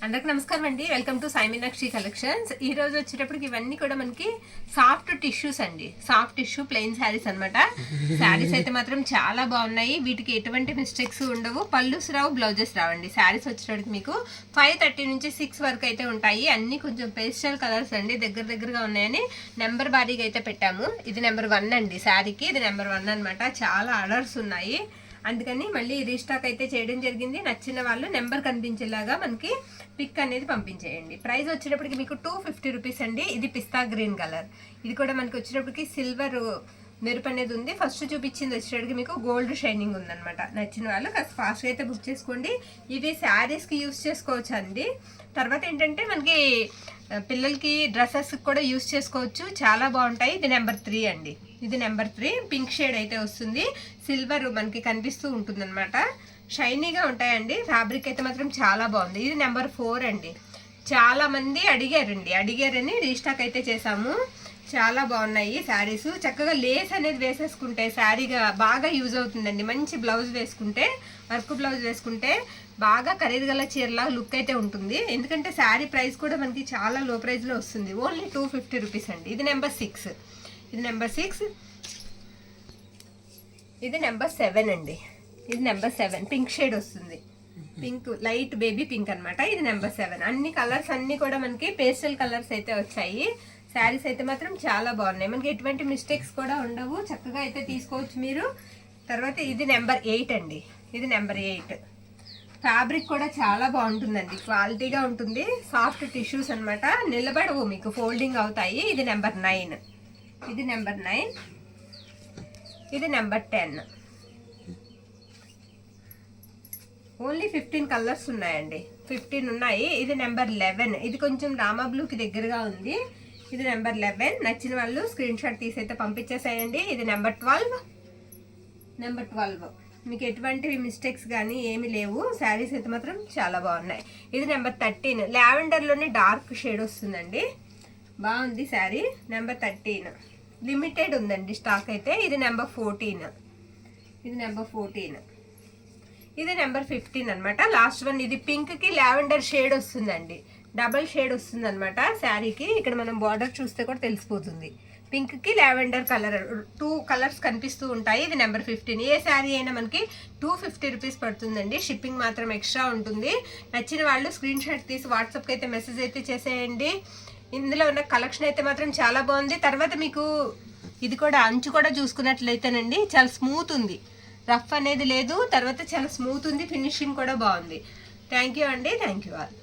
అందరికి నమస్కారం అండి. Welcome to Sai Meenakshi collections. ఈ రోజు వచ్చేటప్పటికి ఇవన్నీ కూడా మనకి సాఫ్ట్ టిష్యూస్ అండి. సాఫ్ట్ టిష్యూ ప్లెయిన్ శారీస్ అనమాట. శారీస్ అయితే మాత్రం చాలా బాగున్నాయి. వీటికి ఎటువంటి మిస్టేక్స్ ఉండవు. పళ్ళుస్ రావు, బ్లౌజెస్ రావండి. శారీస్ వచ్చేటప్పటికి మీకు 5:30 నుంచి 6 వరకు అయితే ఉంటాయి. అన్ని కొంచెం పేస్టల్ కలర్స్ అండి, దగ్గరగా ఉన్నాయని నెంబర్ భారీగా అయితే పెట్టాము. ఇది నెంబర్ 1 అండి శారీకి. ఇది నెంబర్ 1 అనమాట. చాలా ఆర్డర్స్ ఉన్నాయి, అందుకని మళ్ళీ రీస్టాక్ అయితే చేయడం జరిగింది. నచ్చిన వాళ్ళు నెంబర్ కనిపించేలాగా మనకి పిక్ అనేది పంపించేయండి. ప్రైస్ వచ్చేటప్పటికి మీకు 250 రూపీస్ అండి. ఇది పిస్తా గ్రీన్ కలర్. ఇది కూడా మనకి వచ్చేటప్పటికి సిల్వర్ మెరుపు అనేది ఉంది. ఫస్ట్ చూపించింది వచ్చేటప్పటికి మీకు గోల్డ్ షైనింగ్ ఉందన్నమాట. నచ్చిన వాళ్ళు కాస్త ఫాస్ట్గా అయితే బుక్ చేసుకోండి. ఇవి శారీస్కి యూస్ చేసుకోవచ్చు అండి. తర్వాత ఏంటంటే మనకి పిల్లలకి డ్రెస్సెస్ కూడా యూస్ చేసుకోవచ్చు, చాలా బాగుంటాయి. ఇది నెంబర్ 3 అండి. ఇది నెంబర్ 3 పింక్ షేడ్ అయితే వస్తుంది. సిల్వర్ మనకి కనిపిస్తూ ఉంటుంది అనమాట. షైనీగా ఉంటాయండి. ఫ్యాబ్రిక్ అయితే మాత్రం చాలా బాగుంది. ఇది నెంబర్ 4 అండి. చాలా మంది అడిగారని రీస్టాక్ అయితే చేసాము. చాలా బాగున్నాయి శారీస్. చక్కగా లేస్ అనేది వేసేసుకుంటే శారీగా బాగా యూజ్ అవుతుందండి. మంచి బ్లౌజ్ వేసుకుంటే, వర్క్ బ్లౌజ్ వేసుకుంటే బాగా ఖరీదుగల చీరలా లుక్ అయితే ఉంటుంది. ఎందుకంటే శారీ ప్రైస్ కూడా మనకి చాలా లో ప్రైస్లో వస్తుంది. ఓన్లీ 250 రూపీస్ అండి. ఇది నెంబర్ 6. ఇది నెంబర్ 6. ఇది నెంబర్ 7 అండి. ఇది నెంబర్ 7 పింక్ షేడ్ వస్తుంది. పింక్ లైట్ బేబీ పింక్ అనమాట. ఇది నెంబర్ 7. అన్ని కలర్స్ అన్ని కూడా మనకి పేస్టల్ కలర్స్ అయితే వచ్చాయి. శారీస్ అయితే మాత్రం చాలా బాగున్నాయి. మనకి ఎటువంటి మిస్టేక్స్ కూడా ఉండవు. చక్కగా అయితే తీసుకోవచ్చు మీరు. తర్వాత ఇది నెంబర్ 8 అండి. ఇది నెంబర్ 8. ఫ్యాబ్రిక్ కూడా చాలా బాగుంటుందండి, క్వాలిటీగా ఉంటుంది. సాఫ్ట్ టిష్యూస్ అనమాట. నిలబడవు, మీకు ఫోల్డింగ్ అవుతాయి. ఇది నెంబర్ 9. ఇది నెంబర్ 9. ఇది నెంబర్ 10. ఓన్లీ 15 కలర్స్ ఉన్నాయండి. 15 ఉన్నాయి. ఇది నెంబర్ 11. ఇది కొంచెం రామా బ్లూకి దగ్గరగా ఉంది. ఇది నెంబర్ 11. నచ్చిన వాళ్ళు స్క్రీన్ షాట్ తీసి అయితే పంపించేసేయండి. ఇది నెంబర్ 12. నెంబర్ 12 మీకు ఎటువంటి మిస్టేక్స్ కానీ ఏమి లేవు. శారీస్ అయితే మాత్రం చాలా బాగున్నాయి. ఇది నెంబర్ 13. లావెండర్లోనే డార్క్ షేడ్ వస్తుందండి. బాగుంది శారీ. నెంబర్ 13 లిమిటెడ్ ఉందండి స్టాక్ అయితే. ఇది నెంబర్ 14. ఇది నెంబర్ 14. ఇది నెంబర్ 15 అనమాట. Last one. ఇది పింక్కి లావెండర్ షేడ్ వస్తుందండి. డబల్ షేడ్ వస్తుంది అనమాట శారీకి. ఇక్కడ మనం బార్డర్ చూస్తే కూడా తెలిసిపోతుంది. పింక్కి లావెండర్ కలర్ 2 కలర్స్ కనిపిస్తూ ఉంటాయి. ఇది నెంబర్ 15. ఏ శారీ అయినా మనకి 250 రూపీస్ పడుతుందండి. షిప్పింగ్ మాత్రం ఎక్స్ట్రా ఉంటుంది. నచ్చిన వాళ్ళు స్క్రీన్ షాట్ తీసి వాట్సాప్కి అయితే మెసేజ్ అయితే చేసేయండి. ఇందులో ఉన్న కలెక్షన్ అయితే మాత్రం చాలా బాగుంది. తర్వాత మీకు ఇది కూడా అంచు కూడా చూసుకున్నట్లయితేనండి చాలా స్మూత్ ఉంది. రఫ్ అనేది లేదు. తర్వాత చాలా స్మూత్ ఉంది. ఫినిషింగ్ కూడా బాగుంది. థ్యాంక్ యూ అండి. Thank you all.